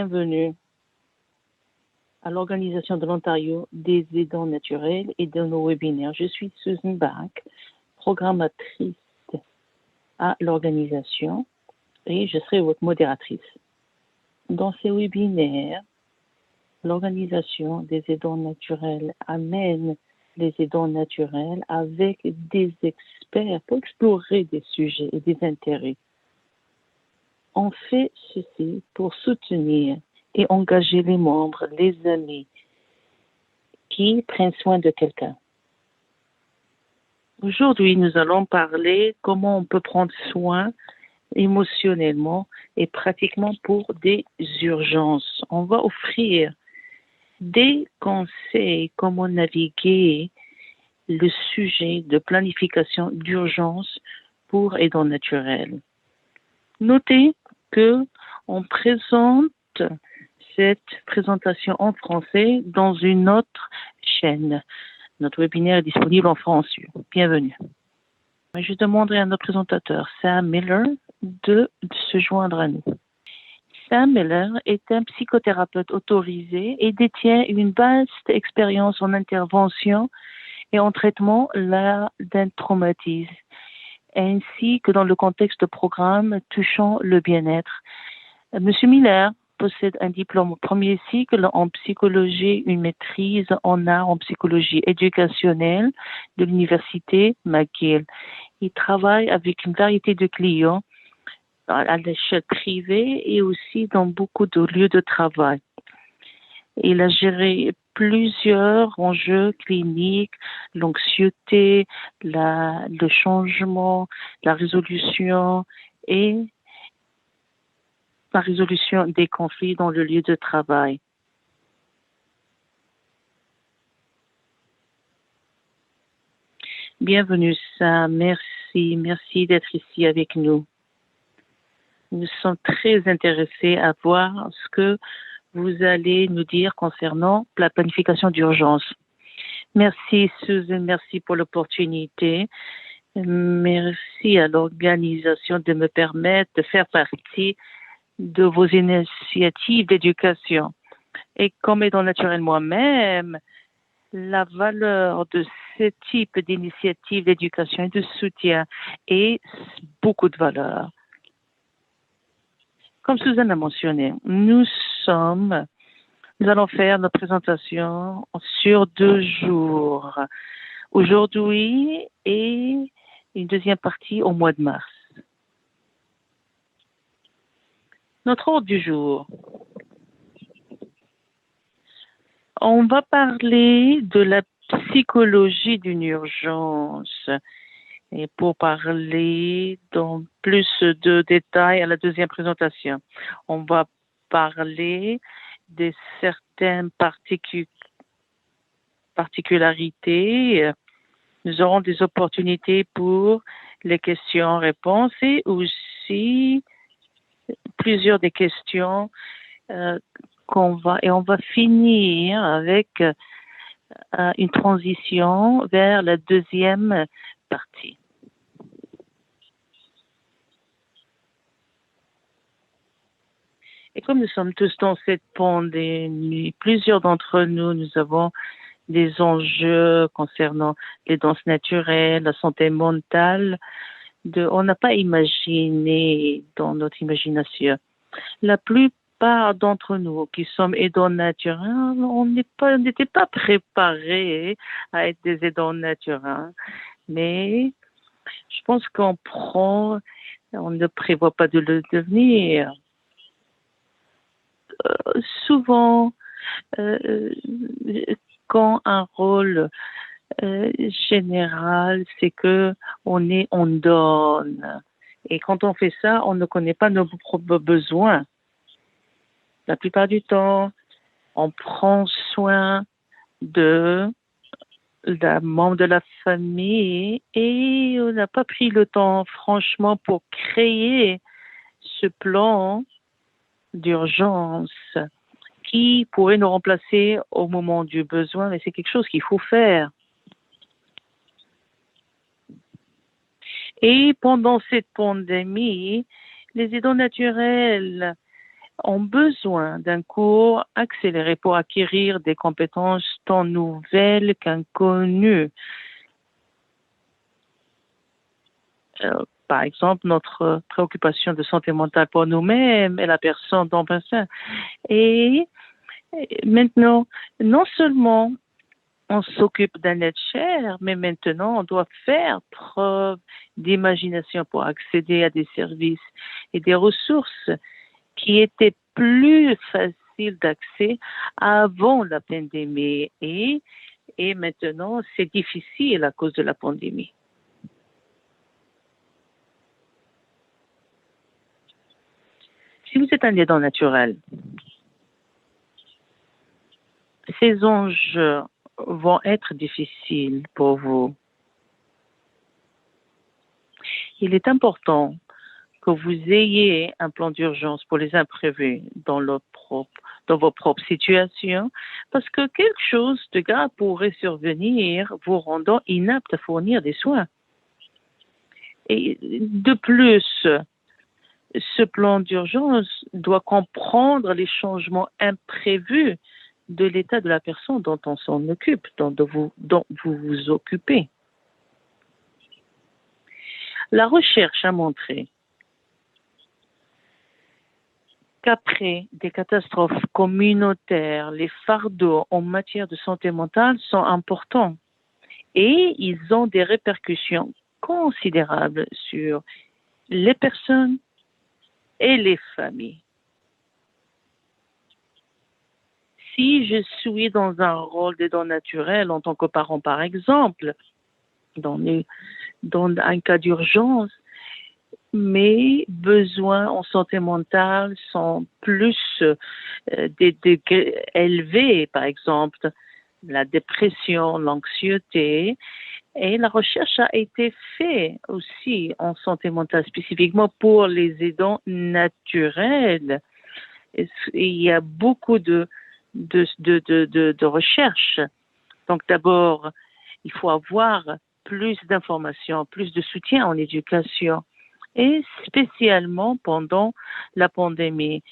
Bienvenue à l'Organisation de l'Ontario des aidants naturels et de nos webinaires. Je suis Susan Bach, programmatrice à l'organisation et je serai votre modératrice. Dans ces webinaires, l'Organisation des aidants naturels amène les aidants naturels avec des experts pour explorer des sujets et des intérêts. On fait ceci pour soutenir et engager les membres, les amis qui prennent soin de quelqu'un. Aujourd'hui, nous allons parler comment on peut prendre soin émotionnellement et pratiquement pour des urgences. On va offrir des conseils comment naviguer le sujet de planification d'urgence pour aidants naturels. Notez que on présente cette présentation en français dans une autre chaîne. Notre webinaire est disponible en français. Bienvenue. Je demanderai à notre présentateur, Sam Miller, de se joindre à nous. Sam Miller est un psychothérapeute autorisé et détient une vaste expérience en intervention et en traitement d'un traumatisme, ainsi que dans le contexte de programmes touchant le bien-être. Monsieur Miller possède un diplôme au premier cycle en psychologie, une maîtrise en art en psychologie éducationnelle de l'université McGill. Il travaille avec une variété de clients à l'échelle privée et aussi dans beaucoup de lieux de travail. Il a géré plusieurs enjeux cliniques, l'anxiété, le changement, la résolution et la résolution des conflits dans le lieu de travail. Bienvenue, Sam. Merci d'être ici avec nous. Nous sommes très intéressés à voir ce que vous allez nous dire concernant la planification d'urgence. Merci, Susan. Merci pour l'opportunité. Merci à l'organisation de me permettre de faire partie de vos initiatives d'éducation. Et comme aidant naturel moi-même, la valeur de ce type d'initiative d'éducation et de soutien est beaucoup de valeur. Comme Suzanne l'a mentionné, nous allons faire notre présentation sur 2 jours. Aujourd'hui et une deuxième partie au mois de mars. Notre ordre du jour. On va parler de la psychologie d'une urgence. Et pour parler dans plus de détails à la deuxième présentation, on va parler de certaines particularités. Nous aurons des opportunités pour les questions-réponses et aussi plusieurs des questions on va finir avec une transition vers la deuxième partie. Et comme nous sommes tous dans cette pandémie, plusieurs d'entre nous avons des enjeux concernant les danses naturelles, la santé mentale. On n'a pas imaginé dans notre imagination. La plupart d'entre nous qui sommes aidants naturels, on n'était pas préparés à être des aidants naturels. Mais je pense on ne prévoit pas de le devenir. Souvent, quand un rôle général, c'est que on donne. Et quand on fait ça, on ne connaît pas nos propres besoins. La plupart du temps, on prend soin d'un membre de la famille et on n'a pas pris le temps, franchement, pour créer ce plan d'urgence qui pourrait nous remplacer au moment du besoin, mais c'est quelque chose qu'il faut faire. Et pendant cette pandémie, les aidants naturels ont besoin d'un cours accéléré pour acquérir des compétences tant nouvelles qu'inconnues. Par exemple, notre préoccupation de santé mentale pour nous-mêmes et la personne dans le bassin. Et maintenant, non seulement on s'occupe d'un être cher, mais maintenant on doit faire preuve d'imagination pour accéder à des services et des ressources qui étaient plus faciles d'accès avant la pandémie. Et maintenant, c'est difficile à cause de la pandémie. Si vous êtes un aidant naturel, ces enjeux vont être difficiles pour vous. Il est important que vous ayez un plan d'urgence pour les imprévus dans vos propres situations, parce que quelque chose de grave pourrait survenir, vous rendant inapte à fournir des soins. Et de plus, ce plan d'urgence doit comprendre les changements imprévus de l'état de la personne dont on s'en occupe, dont vous vous occupez. La recherche a montré qu'après des catastrophes communautaires, les fardeaux en matière de santé mentale sont importants et ils ont des répercussions considérables sur les personnes et les familles. Si je suis dans un rôle d'aidant naturel en tant que parent, par exemple, dans un cas d'urgence, mes besoins en santé mentale sont plus des degrés élevés, par exemple, la dépression, l'anxiété. Et la recherche a été faite aussi en santé mentale, spécifiquement pour les aidants naturels. Il y a beaucoup de recherches. Donc d'abord, il faut avoir plus d'informations, plus de soutien en éducation, et spécialement pendant la pandémie.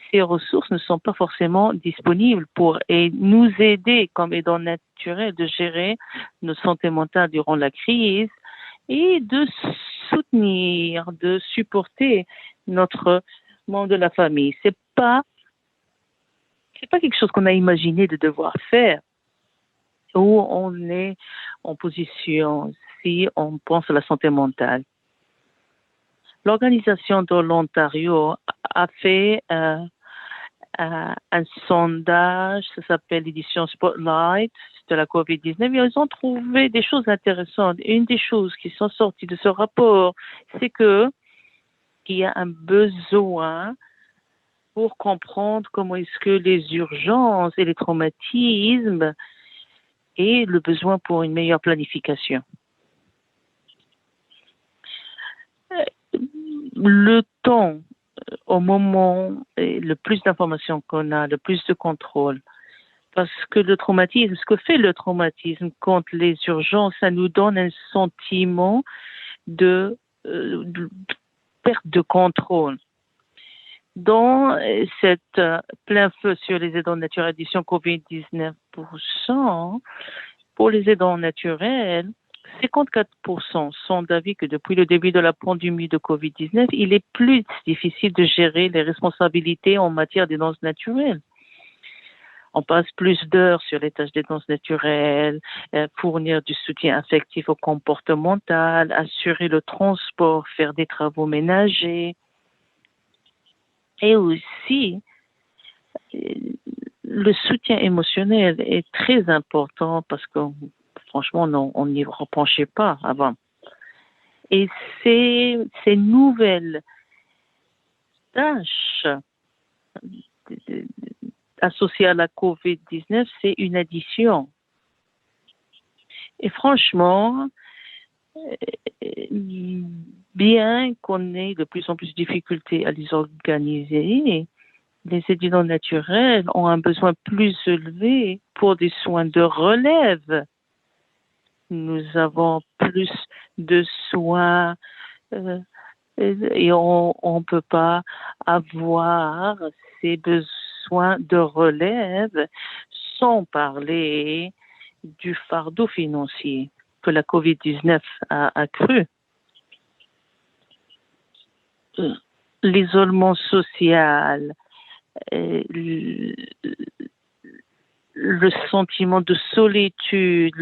Ces ressources ne sont pas forcément disponibles pour nous aider comme aidants naturels de gérer notre santé mentale durant la crise et de soutenir, de supporter notre membre de la famille. C'est pas quelque chose qu'on a imaginé de devoir faire, où on est en position si on pense à la santé mentale. L'organisation de l'Ontario a fait un sondage, ça s'appelle l'édition Spotlight de la COVID-19, et ils ont trouvé des choses intéressantes. Une des choses qui sont sorties de ce rapport, c'est qu'il y a un besoin pour comprendre comment est-ce que les urgences et les traumatismes et le besoin pour une meilleure planification. Le temps, au moment, le plus d'informations qu'on a, le plus de contrôle, parce que le traumatisme, ce que fait le traumatisme contre les urgences, ça nous donne un sentiment de perte de contrôle. Dans cette plein feu sur les aidants naturels édition COVID-19%, pour les aidants naturels, 54% sont d'avis que depuis le début de la pandémie de COVID-19, il est plus difficile de gérer les responsabilités en matière d'aidance naturelle. On passe plus d'heures sur les tâches d'aidance naturelle, fournir du soutien affectif ou comportemental, assurer le transport, faire des travaux ménagers. Et aussi, le soutien émotionnel est très important parce que franchement, non, on n'y repenchait pas avant. Et ces nouvelles tâches associées à la COVID-19, c'est une addition. Et franchement, bien qu'on ait de plus en plus de difficultés à les organiser, les aidants naturels ont un besoin plus élevé pour des soins de relève. Nous avons plus de soins et on ne peut pas avoir ces besoins de relève sans parler du fardeau financier que la COVID-19 a accru. L'isolement social, le sentiment de solitude,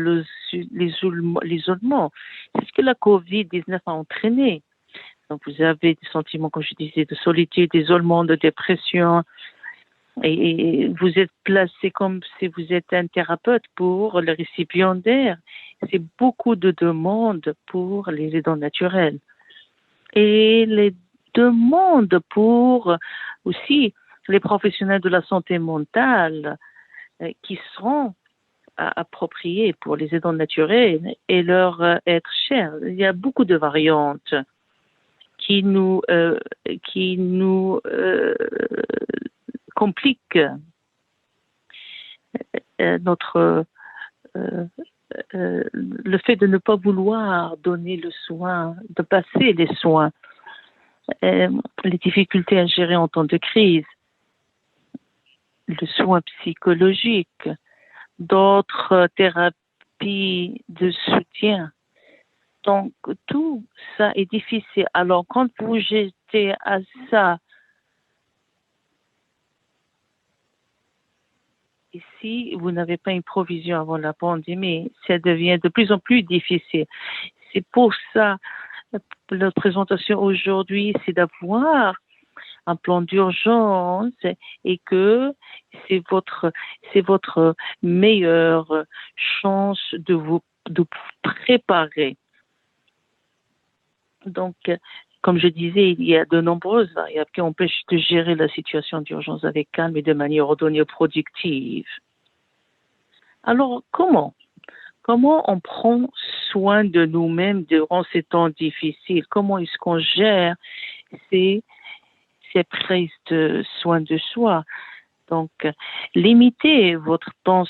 l'isolement, c'est ce que la COVID-19 a entraîné. Donc, vous avez des sentiments, comme je disais, de solitude, d'isolement, de dépression, et vous êtes placé comme si vous êtes un thérapeute pour les récipiendaires. C'est beaucoup de demandes pour les aidants naturels. Et les demandes pour aussi les professionnels de la santé mentale qui seront appropriés pour les aidants naturels et leur être chers. Il y a beaucoup de variantes qui nous compliquent notre le fait de ne pas vouloir donner le soin, de passer les soins, les difficultés à gérer en temps de crise, le soin psychologique, d'autres thérapies de soutien. Donc, tout ça est difficile. Alors, quand vous jetez à ça, et si vous n'avez pas une provision avant la pandémie, ça devient de plus en plus difficile. C'est pour ça, la présentation aujourd'hui, c'est d'avoir un plan d'urgence et que c'est votre meilleure chance de vous préparer. Donc, comme je disais, il y a de nombreuses variables qui empêchent de gérer la situation d'urgence avec calme et de manière ordonnée et productive. Alors, comment on prend soin de nous-mêmes durant ces temps difficiles? Comment est-ce qu'on gère ces prises de soin de soi? Donc, limitez votre temps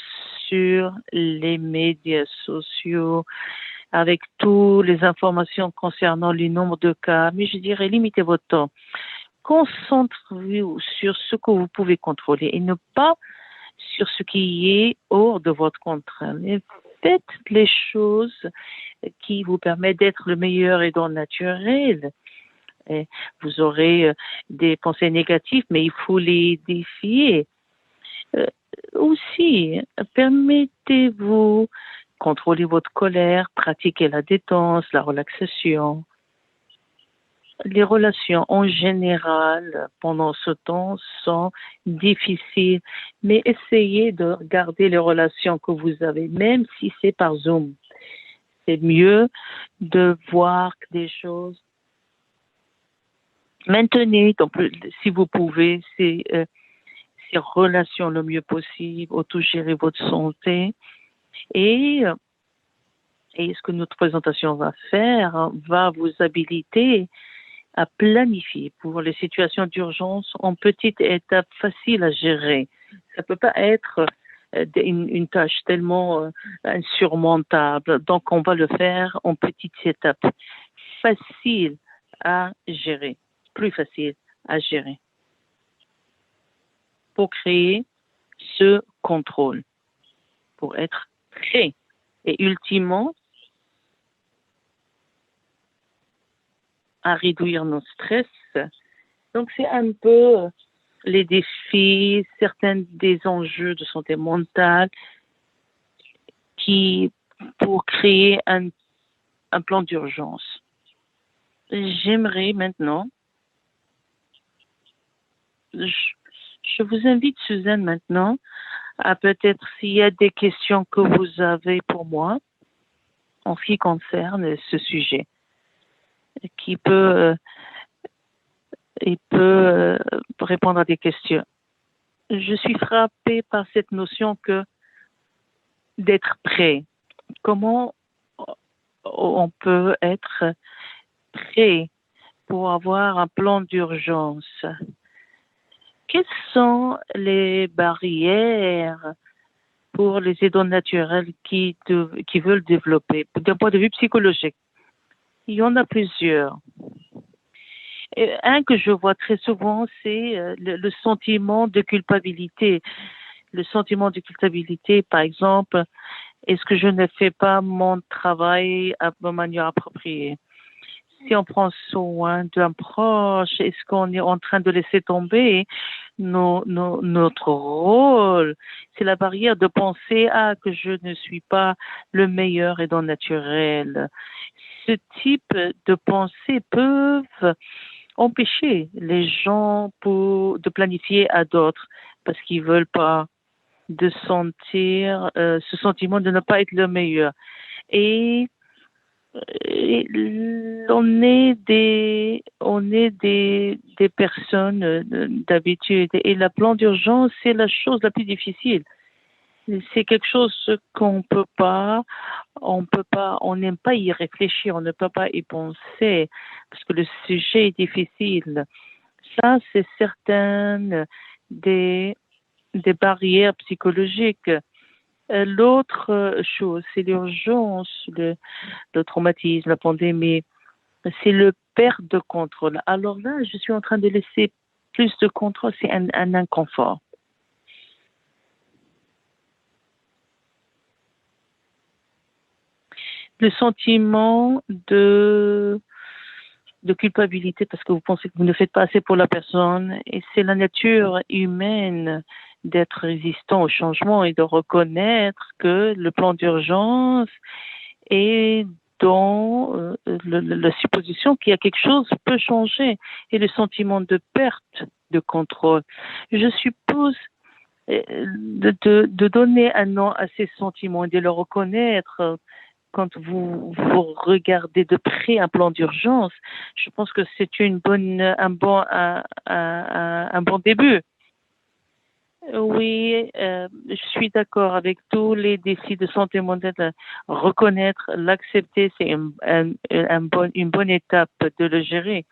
sur les médias sociaux avec toutes les informations concernant le nombre de cas, mais je dirais limitez votre temps. Concentrez-vous sur ce que vous pouvez contrôler et ne pas sur ce qui est hors de votre contrôle. Et faites les choses qui vous permettent d'être le meilleur aidant naturel. Et vous aurez des pensées négatives, mais il faut les défier. Aussi, permettez-vous contrôler votre colère, pratiquer la détente, la relaxation. Les relations en général pendant ce temps sont difficiles, mais essayez de garder les relations que vous avez, même si c'est par Zoom. C'est mieux de voir des choses. Maintenez, donc, si vous pouvez, ces relations le mieux possible, autogérer votre santé. Et ce que notre présentation va faire va vous habiliter à planifier pour les situations d'urgence en petites étapes faciles à gérer. Ça ne peut pas être une tâche tellement insurmontable. Donc, on va le faire en petites étapes faciles à gérer, plus faciles à gérer pour créer ce contrôle, pour être prêt. Et ultimement, à réduire nos stress. Donc, c'est un peu les défis, certains des enjeux de santé mentale pour créer un plan d'urgence. J'aimerais maintenant, je vous invite, Suzanne, maintenant, à peut-être s'il y a des questions que vous avez pour moi en ce qui concerne ce sujet, qui peut répondre à des questions. Je suis frappée par cette notion d'être prêt. Comment on peut être prêt pour avoir un plan d'urgence? Quelles sont les barrières pour les aidants naturels qui veulent développer d'un point de vue psychologique? Il y en a plusieurs. Un que je vois très souvent, c'est le sentiment de culpabilité. Le sentiment de culpabilité, par exemple, est-ce que je ne fais pas mon travail de manière appropriée? Si on prend soin d'un proche, est-ce qu'on est en train de laisser tomber notre rôle? C'est la barrière de penser que je ne suis pas le meilleur et dans le naturel. Ce type de pensées peuvent empêcher les gens de planifier à d'autres parce qu'ils veulent pas de sentir ce sentiment de ne pas être le meilleur. Et on est des personnes d'habitude et le plan d'urgence, c'est la chose la plus difficile. C'est quelque chose on n'aime pas y réfléchir, on ne peut pas y penser parce que le sujet est difficile. Ça, c'est certaines des barrières psychologiques. L'autre chose, c'est l'urgence, le traumatisme, la pandémie, c'est le perte de contrôle. Alors là, je suis en train de laisser plus de contrôle, c'est un inconfort. Le sentiment de culpabilité parce que vous pensez que vous ne faites pas assez pour la personne et c'est la nature humaine d'être résistant au changement et de reconnaître que le plan d'urgence est dans la supposition qu'il y a quelque chose qui peut changer et le sentiment de perte de contrôle. Je suppose de donner un nom à ces sentiments et de le reconnaître quand vous regardez de près un plan d'urgence, je pense que c'est un bon début. Oui, je suis d'accord avec tous les défis de santé mentale. Reconnaître, l'accepter, c'est une bonne étape de le gérer.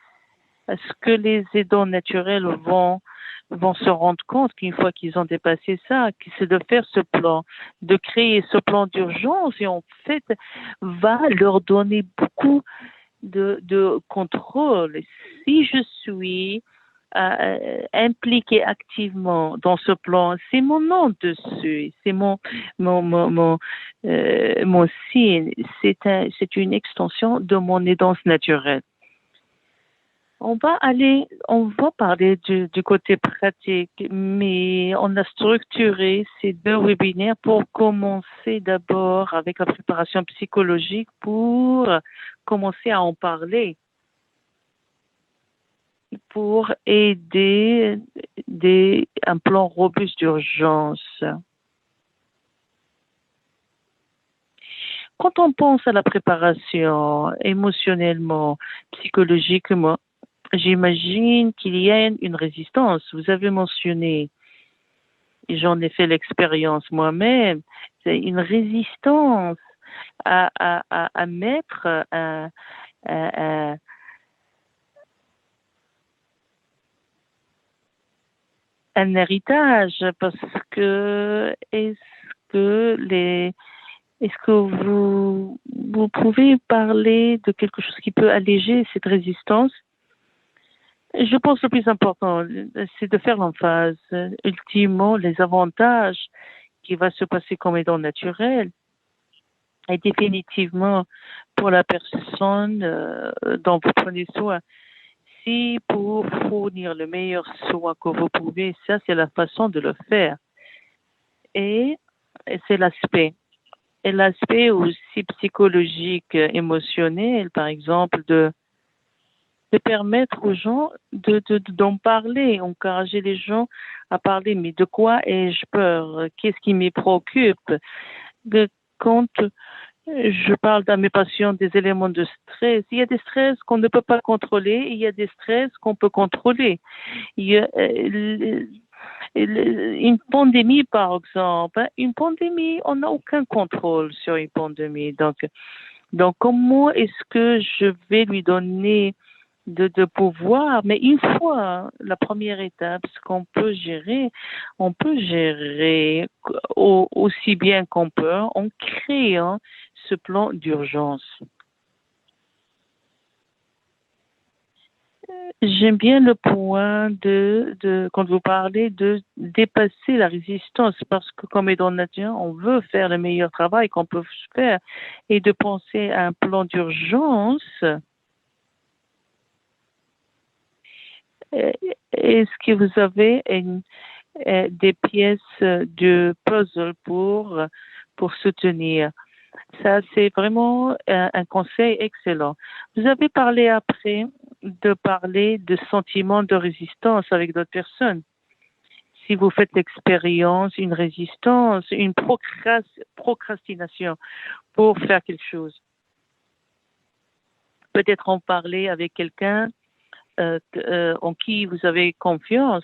Est-ce que les aidants naturels vont se rendre compte qu'une fois qu'ils ont dépassé ça, c'est de faire ce plan, de créer ce plan d'urgence et en fait va leur donner beaucoup de contrôle. Si je suis impliquée activement dans ce plan, c'est mon nom dessus, c'est mon signe, c'est une extension de mon aidance naturelle. On va parler du côté pratique, mais on a structuré ces deux webinaires pour commencer d'abord avec la préparation psychologique pour commencer à en parler, pour aider un plan robuste d'urgence. Quand on pense à la préparation émotionnellement, psychologiquement, j'imagine qu'il y a une résistance. Vous avez mentionné, et j'en ai fait l'expérience moi-même, c'est une résistance à mettre un héritage parce que est-ce que vous pouvez parler de quelque chose qui peut alléger cette résistance? Je pense que le plus important, c'est de faire l'emphase. Ultimement, les avantages qui va se passer comme étant naturel et définitivement pour la personne dont vous prenez soin. Si pour fournir le meilleur soin que vous pouvez, ça c'est la façon de le faire. Et c'est l'aspect. Et l'aspect aussi psychologique, émotionnel, par exemple, de permettre aux gens d'en parler, encourager les gens à parler. Mais de quoi ai-je peur? Qu'est-ce qui me préoccupe? Quand je parle à mes patients des éléments de stress, il y a des stress qu'on ne peut pas contrôler et il y a des stress qu'on peut contrôler. Il y a, une pandémie, par exemple, une pandémie, on n'a aucun contrôle sur une pandémie. Donc comment est-ce que je vais lui donner de pouvoir, mais une fois la première étape, ce qu'on peut gérer, on peut gérer aussi bien qu'on peut en créant ce plan d'urgence. J'aime bien le point quand vous parlez de dépasser la résistance, parce que comme aidant nature, on veut faire le meilleur travail qu'on peut faire et de penser à un plan d'urgence. Est-ce que vous avez des pièces de puzzle pour soutenir? Ça, c'est vraiment un conseil excellent. Vous avez parlé après de parler de sentiments de résistance avec d'autres personnes. Si vous faites l'expérience, une résistance, une procrastination pour faire quelque chose, peut-être en parler avec quelqu'un en qui vous avez confiance.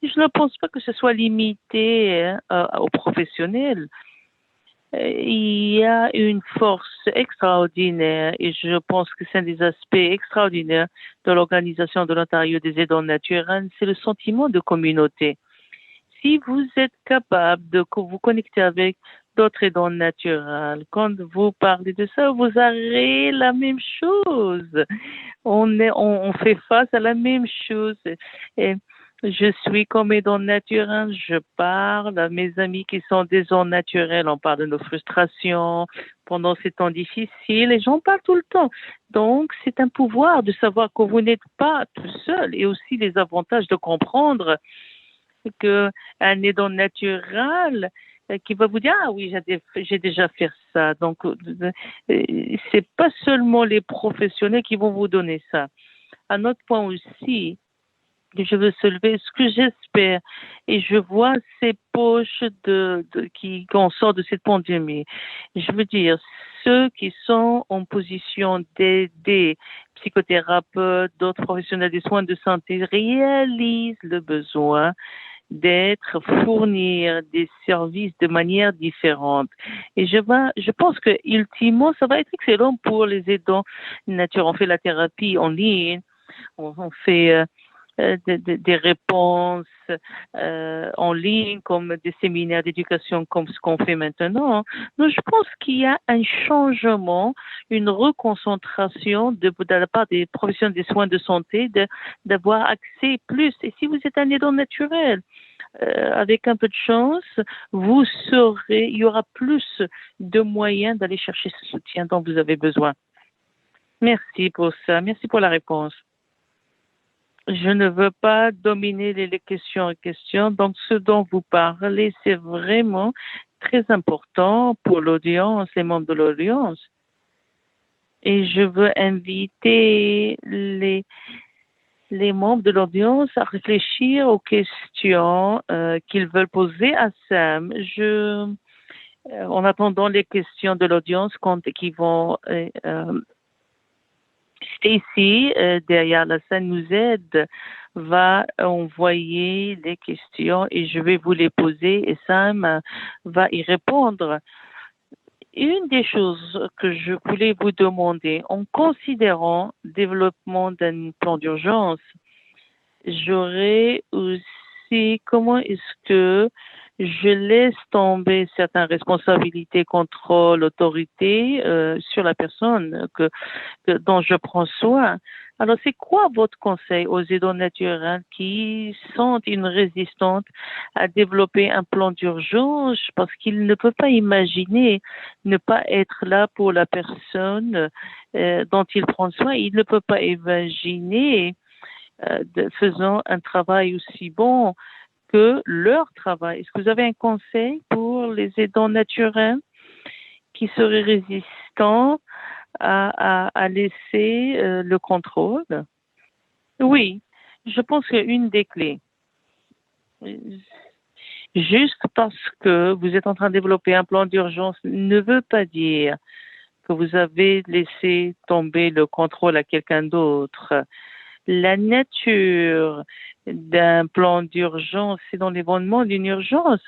Je ne pense pas que ce soit limité aux professionnels. Il y a une force extraordinaire et je pense que c'est un des aspects extraordinaires de l'organisation de l'Ontario des aidants naturels, c'est le sentiment de communauté. Si vous êtes capable de vous connecter avec d'autres aidants naturels, quand vous parlez de ça, vous avez la même chose. On fait face à la même chose. Et je suis comme aidant naturel, je parle à mes amis qui sont des aidants naturels, on parle de nos frustrations pendant ces temps difficiles et j'en parle tout le temps. Donc, c'est un pouvoir de savoir que vous n'êtes pas tout seul et aussi les avantages de comprendre qu'un aidant naturel qui va vous dire ah oui j'ai déjà fait ça. Donc c'est pas seulement les professionnels qui vont vous donner ça. Un autre point aussi que je veux soulever, ce que j'espère et je vois ces poches qu'on sort de cette pandémie. Je veux dire ceux qui sont en position d'aider psychothérapeutes, d'autres professionnels des soins de santé réalisent le besoin d'être fournir des services de manière différente. Et je pense que ultimement, ça va être excellent pour les aidants nature. On fait la thérapie en ligne, on fait des réponses en ligne, comme des séminaires d'éducation, comme ce qu'on fait maintenant. Donc, je pense qu'il y a un changement, une reconcentration de la part des professionnels des soins de santé d'avoir accès plus. Et si vous êtes un aidant naturel, avec un peu de chance, vous saurez, il y aura plus de moyens d'aller chercher ce soutien dont vous avez besoin. Merci pour ça. Merci pour la réponse. Je ne veux pas dominer les questions en question. Donc, ce dont vous parlez, c'est vraiment très important pour l'audience, les membres de l'audience. Et je veux inviter les membres de l'audience à réfléchir aux questions qu'ils veulent poser à Sam. En attendant les questions de l'audience qui vont Stacy, derrière la scène, nous aide, va envoyer les questions et je vais vous les poser et Sam va y répondre. Une des choses que je voulais vous demander, en considérant le développement d'un plan d'urgence, j'aurais aussi comment est-ce que je laisse tomber certaines responsabilités, contrôle, autorité sur la personne dont je prends soin. Alors, c'est quoi votre conseil aux aidants naturels qui sentent une résistance à développer un plan d'urgence parce qu'ils ne peuvent pas imaginer ne pas être là pour la personne dont ils prennent soin. Ils ne peuvent pas imaginer faisant un travail aussi bon que leur travail. Est-ce que vous avez un conseil pour les aidants naturels qui seraient résistants à laisser le contrôle? Oui, je pense qu'une des clés, juste parce que vous êtes en train de développer un plan d'urgence, ne veut pas dire que vous avez laissé tomber le contrôle à quelqu'un d'autre. La nature d'un plan d'urgence, c'est dans l'événement d'une urgence.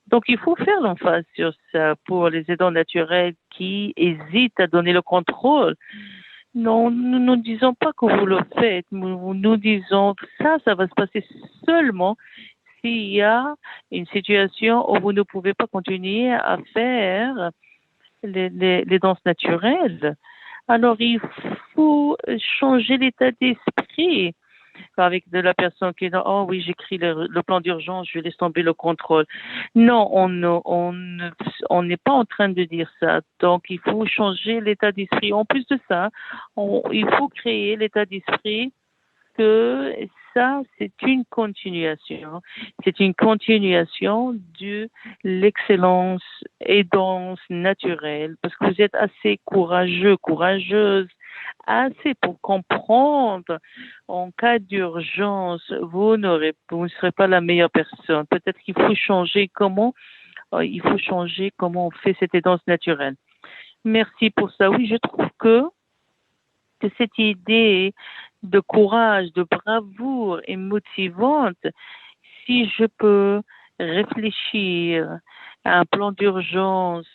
Donc, il faut faire l'emphase sur ça pour les aidants naturels qui hésitent à donner le contrôle. Non, nous ne disons pas que vous le faites. Nous disons que ça va se passer seulement s'il y a une situation où vous ne pouvez pas continuer à faire les danses naturelles. Alors, il faut changer l'état d'esprit avec de la personne qui est dans, oh oui, j'écris le plan d'urgence, je laisse tomber le contrôle. Non, on n'est pas en train de dire ça. Donc, il faut changer l'état d'esprit. En plus de ça, il faut créer l'état d'esprit que ça, c'est une continuation. C'est une continuation de l'excellence aidance naturelle parce que vous êtes assez courageux, courageuse, assez pour comprendre en cas d'urgence, vous ne serez pas la meilleure personne. Peut-être qu'il faut changer comment on fait cette aidance naturelle. Merci pour ça. Oui, je trouve que cette idée de courage, de bravoure est motivante. Si je peux réfléchir à un plan d'urgence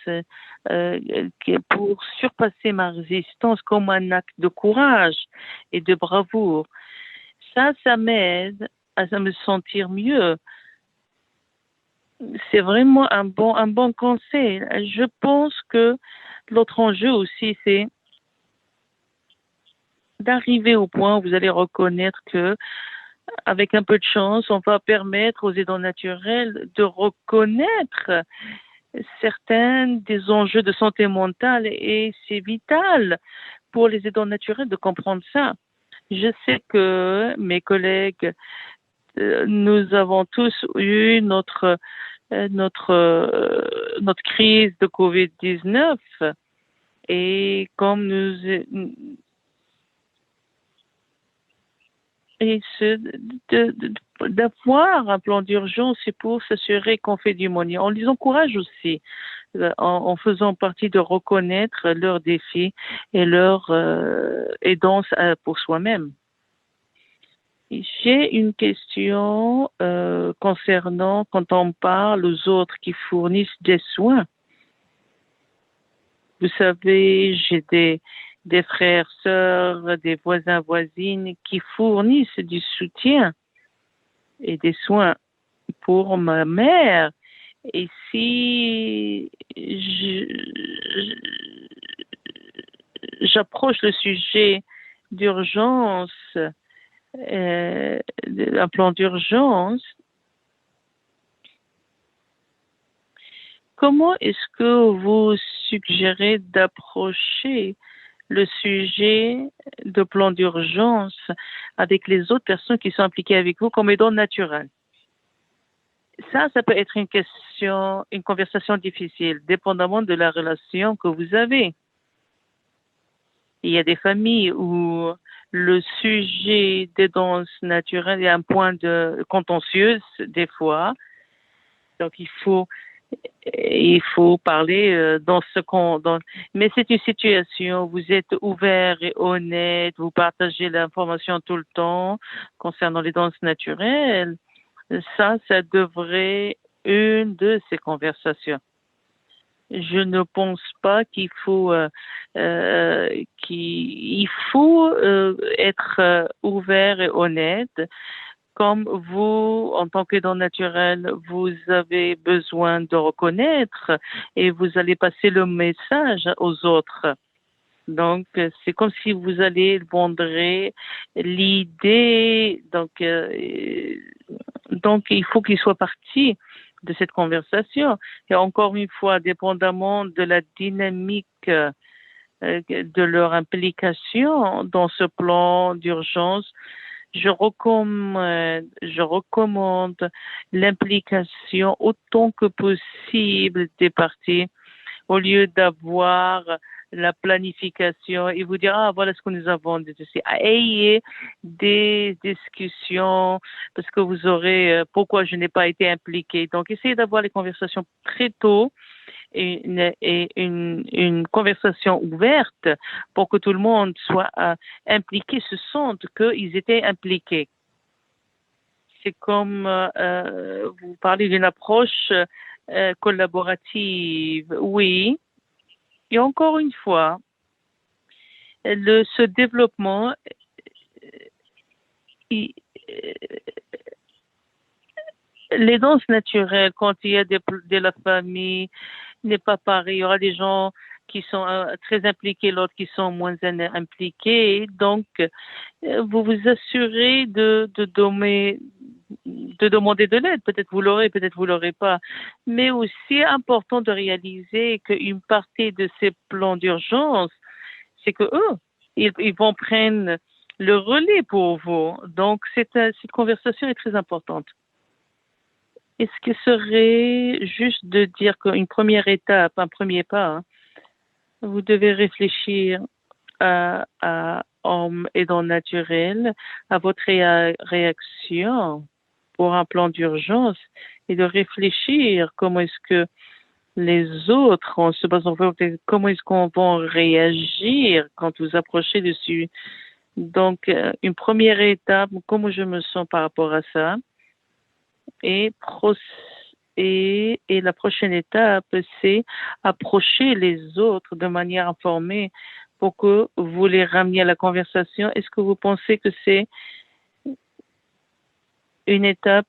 pour surpasser ma résistance comme un acte de courage et de bravoure, ça m'aide à me sentir mieux. C'est vraiment un bon conseil. Je pense que l'autre enjeu aussi, c'est d'arriver au point où vous allez reconnaître que, avec un peu de chance, on va permettre aux aidants naturels de reconnaître certains des enjeux de santé mentale et c'est vital pour les aidants naturels de comprendre ça. Je sais que mes collègues, nous avons tous eu notre crise de COVID-19 et comme d'avoir un plan d'urgence, c'est pour s'assurer qu'on fait du money. On les encourage aussi en faisant partie de reconnaître leurs défis et leur aidance pour soi-même. J'ai une question concernant quand on parle aux autres qui fournissent des soins. Vous savez, j'ai des frères, sœurs, des voisins, voisines qui fournissent du soutien et des soins pour ma mère. Et si j'approche le sujet d'urgence, un plan d'urgence, comment est-ce que vous suggérez d'approcher le sujet de plan d'urgence avec les autres personnes qui sont impliquées avec vous comme aidants naturels? Ça peut être une conversation difficile, dépendamment de la relation que vous avez. Il y a des familles où le sujet des danses naturelles est un point de contentieux des fois. Donc il faut parler mais c'est une situation, vous êtes ouvert et honnête, vous partagez l'information tout le temps concernant les danses naturelles. Ça devrait une de ces conversations. Je ne pense pas qu'il faut être ouvert et honnête. Comme vous, en tant qu'aidant naturel, vous avez besoin de reconnaître et vous allez passer le message aux autres. Donc, c'est comme si vous allez vendre l'idée. Donc, il faut qu'il soit parti de cette conversation. Et encore une fois, dépendamment de la dynamique de leur implication dans ce plan d'urgence, je recommande l'implication autant que possible des parties au lieu d'avoir la planification et vous dire, ah, voilà ce que nous avons dit. Ayez des discussions parce que vous aurez, pourquoi je n'ai pas été impliquée. Donc, essayez d'avoir les conversations très tôt et une conversation ouverte pour que tout le monde soit impliqué, se sente qu'ils étaient impliqués. C'est comme vous parlez d'une approche collaborative. Oui. Et encore une fois, ce développement, les danses naturelles, quand il y a de la famille, n'est pas pareil. Il y aura des gens qui sont très impliqués, l'autre qui sont moins impliqués. Donc, vous vous assurez de demander de l'aide. Peut-être vous l'aurez, peut-être vous l'aurez pas. Mais aussi important de réaliser qu'une partie de ces plans d'urgence, c'est que eux, ils vont prendre le relais pour vous. Donc, cette conversation est très importante. Est-ce que serait juste de dire qu'une première étape, un premier pas, hein, vous devez réfléchir à homme aidant naturel, à votre réaction pour un plan d'urgence et de réfléchir comment est-ce que les autres, en se basant sur comment est-ce qu'on va réagir quand vous approchez dessus. Donc, une première étape, comment je me sens par rapport à ça. Et la prochaine étape, c'est approcher les autres de manière informée pour que vous les rameniez à la conversation. Est-ce que vous pensez que c'est une étape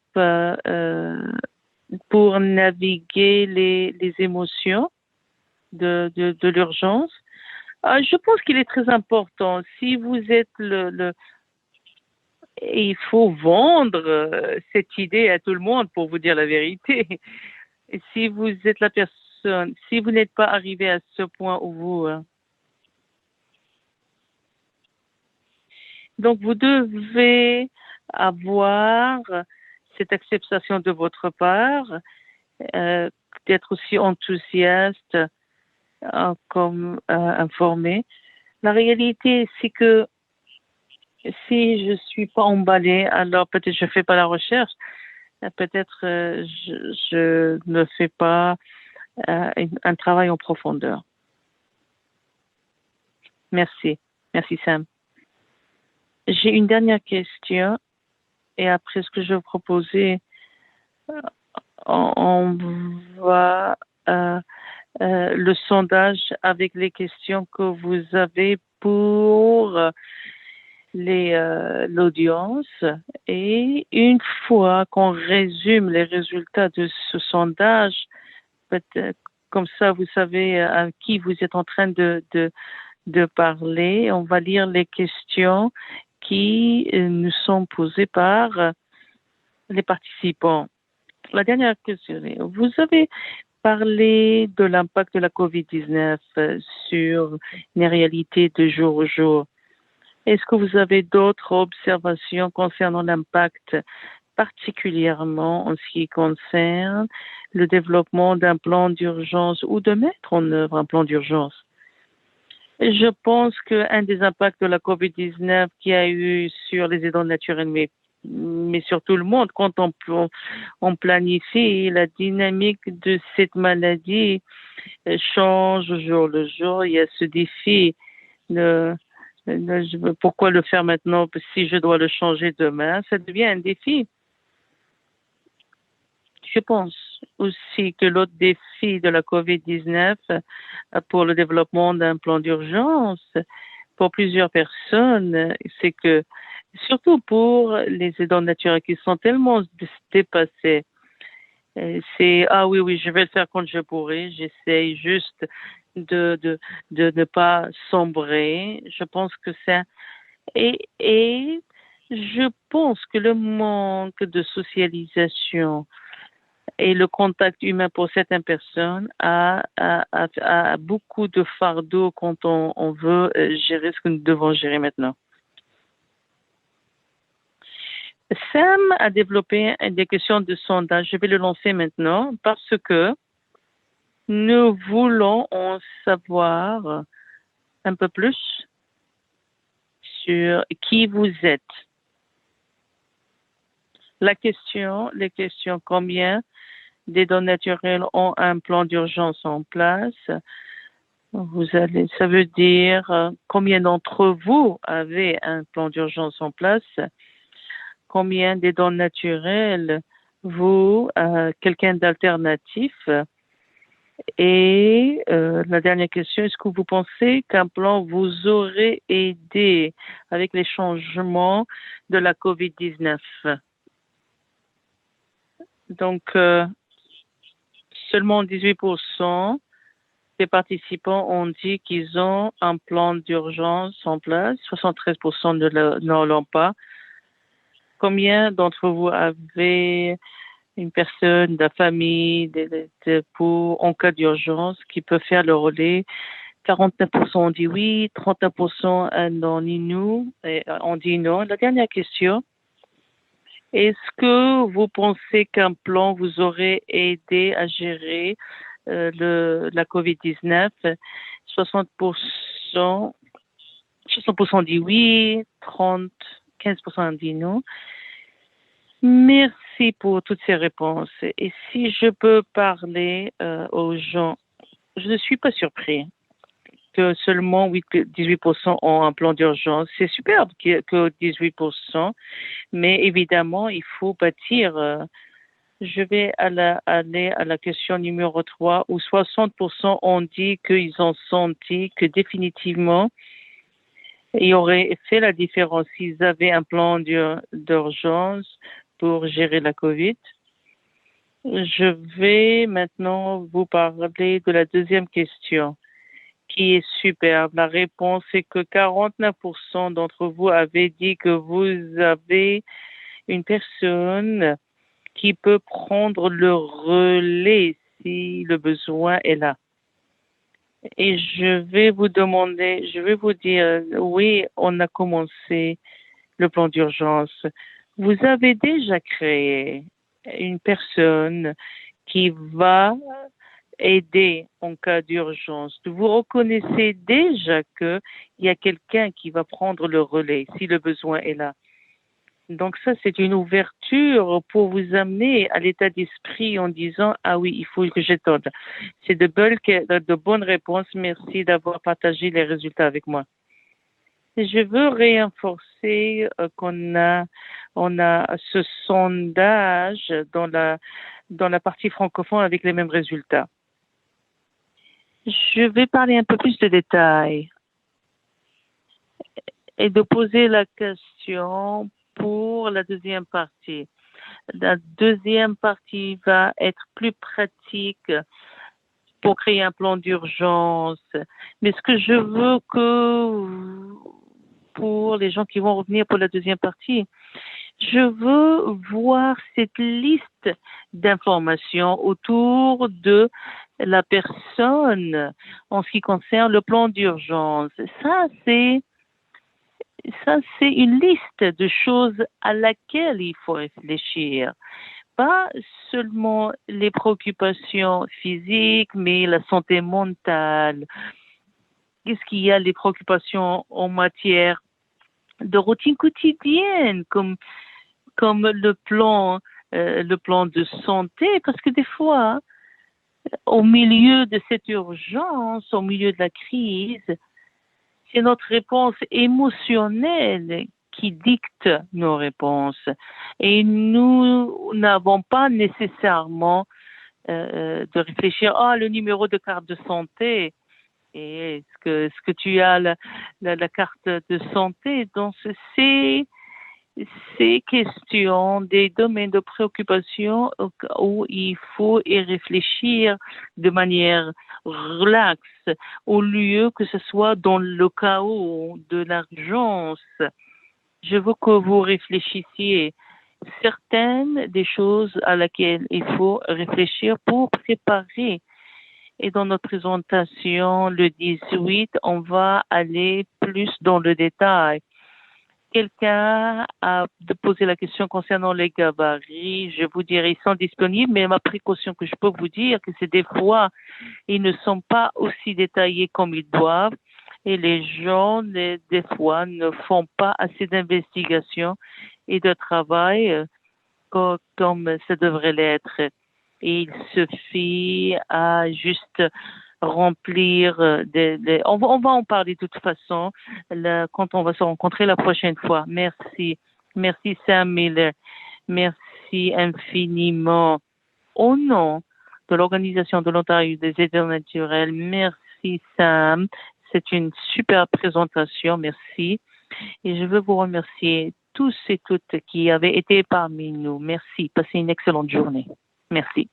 pour naviguer les émotions de l'urgence? Je pense qu'il est très important. Si vous êtes et il faut vendre cette idée à tout le monde pour vous dire la vérité. Et si vous êtes la personne, si vous n'êtes pas arrivé à ce point où vous... donc, vous devez avoir cette acceptation de votre part, d'être aussi enthousiaste comme informé. La réalité, c'est que si je suis pas emballée, alors peut-être je fais pas la recherche, peut-être je ne fais pas un travail en profondeur. Merci. Merci, Sam. J'ai une dernière question et après ce que je vais proposer, on va le sondage avec les questions que vous avez pour l'audience. Et une fois qu'on résume les résultats de ce sondage, peut-être comme ça vous savez à qui vous êtes en train de parler. On va lire les questions qui nous sont posées par les participants. La dernière question, vous avez parlé de l'impact de la COVID-19 sur les réalités de jour au jour. Est-ce que vous avez d'autres observations concernant l'impact, particulièrement en ce qui concerne le développement d'un plan d'urgence ou de mettre en œuvre un plan d'urgence? Je pense qu'un des impacts de la COVID-19 qu'il y a eu sur les aidants naturels, mais sur tout le monde, quand on planifie, la dynamique de cette maladie change au jour le jour. Il y a ce défi pourquoi le faire maintenant si je dois le changer demain? Ça devient un défi. Je pense aussi que l'autre défi de la COVID-19 pour le développement d'un plan d'urgence pour plusieurs personnes, c'est que, surtout pour les aidants naturels qui sont tellement dépassés, c'est ah oui, je vais le faire quand je pourrai, j'essaye juste de ne pas sombrer. Je pense que c'est et je pense que le manque de socialisation et le contact humain pour certaines personnes a beaucoup de fardeau quand on veut gérer ce que nous devons gérer maintenant. Sam a développé des questions de sondage. Je vais le lancer maintenant parce que nous voulons en savoir un peu plus sur qui vous êtes. Les questions, combien d'aidants naturels ont un plan d'urgence en place? Ça veut dire combien d'entre vous avez un plan d'urgence en place? Combien d'aidants naturels quelqu'un d'alternatif? Et la dernière question, est-ce que vous pensez qu'un plan vous aurait aidé avec les changements de la COVID-19? Donc, seulement 18% Les participants ont dit qu'ils ont un plan d'urgence en place. 73% ne l'ont pas. Combien d'entre vous avez une personne de la famille pour, en cas d'urgence qui peut faire le relais? 49% ont dit oui, 39% ont dit non. On dit non. La dernière question. Est-ce que vous pensez qu'un plan vous aurait aidé à gérer la COVID-19? 60%, 60% dit oui, 15% dit non. Merci pour toutes ces réponses. Et si je peux parler aux gens, je ne suis pas surpris que seulement 18% ont un plan d'urgence. C'est superbe que 18%, mais évidemment, il faut bâtir. Je vais aller à la question numéro 3, où 60% ont dit qu'ils ont senti que définitivement, il aurait fait la différence s'ils avaient un plan d'urgence pour gérer la COVID. Je vais maintenant vous parler de la deuxième question, qui est superbe. La réponse est que 49% d'entre vous avez dit que vous avez une personne qui peut prendre le relais si le besoin est là. Et je vais vous dire, oui, on a commencé le plan d'urgence. Vous avez déjà créé une personne qui va aider en cas d'urgence. Vous reconnaissez déjà qu'il y a quelqu'un qui va prendre le relais si le besoin est là. Donc ça, c'est une ouverture pour vous amener à l'état d'esprit en disant « Ah oui, il faut que j'étonne ». C'est de bonnes réponses. Merci d'avoir partagé les résultats avec moi. Je veux renforcer on a ce sondage dans la partie francophone avec les mêmes résultats. Je vais parler un peu plus de détails et de poser la question pour la deuxième partie. La deuxième partie va être plus pratique pour créer un plan d'urgence. Mais ce que je veux que pour les gens qui vont revenir pour la deuxième partie, je veux voir cette liste d'informations autour de la personne en ce qui concerne le plan d'urgence. Ça, c'est une liste de choses à laquelle il faut réfléchir. Pas seulement les préoccupations physiques, mais la santé mentale. Qu'est-ce qu'il y a, les préoccupations en matière de routine quotidienne, comme le plan de santé, parce que des fois, au milieu de cette urgence, au milieu de la crise, c'est notre réponse émotionnelle qui dicte nos réponses. Et nous n'avons pas nécessairement de réfléchir, le numéro de carte de santé, et est-ce que tu as la carte de santé? Donc, ces questions, des domaines de préoccupation où il faut y réfléchir de manière relaxe, au lieu que ce soit dans le chaos de l'urgence. Je veux que vous réfléchissiez certaines des choses à laquelle il faut réfléchir pour préparer. Et dans notre présentation, le 18, on va aller plus dans le détail. Quelqu'un a posé la question concernant les gabarits. Je vous dirais, ils sont disponibles, mais ma précaution que je peux vous dire, que c'est des fois, ils ne sont pas aussi détaillés comme ils doivent. Et les gens, des fois, ne font pas assez d'investigation et de travail comme ça devrait l'être. Et il suffit à juste remplir on va en parler de toute façon quand on va se rencontrer la prochaine fois. Merci Sam Miller, merci infiniment au nom de l'Organisation de l'Ontario des aides naturelles. Merci Sam, c'est une super présentation, merci. Et je veux vous remercier tous et toutes qui avaient été parmi nous. Merci, passez une excellente journée. Merci.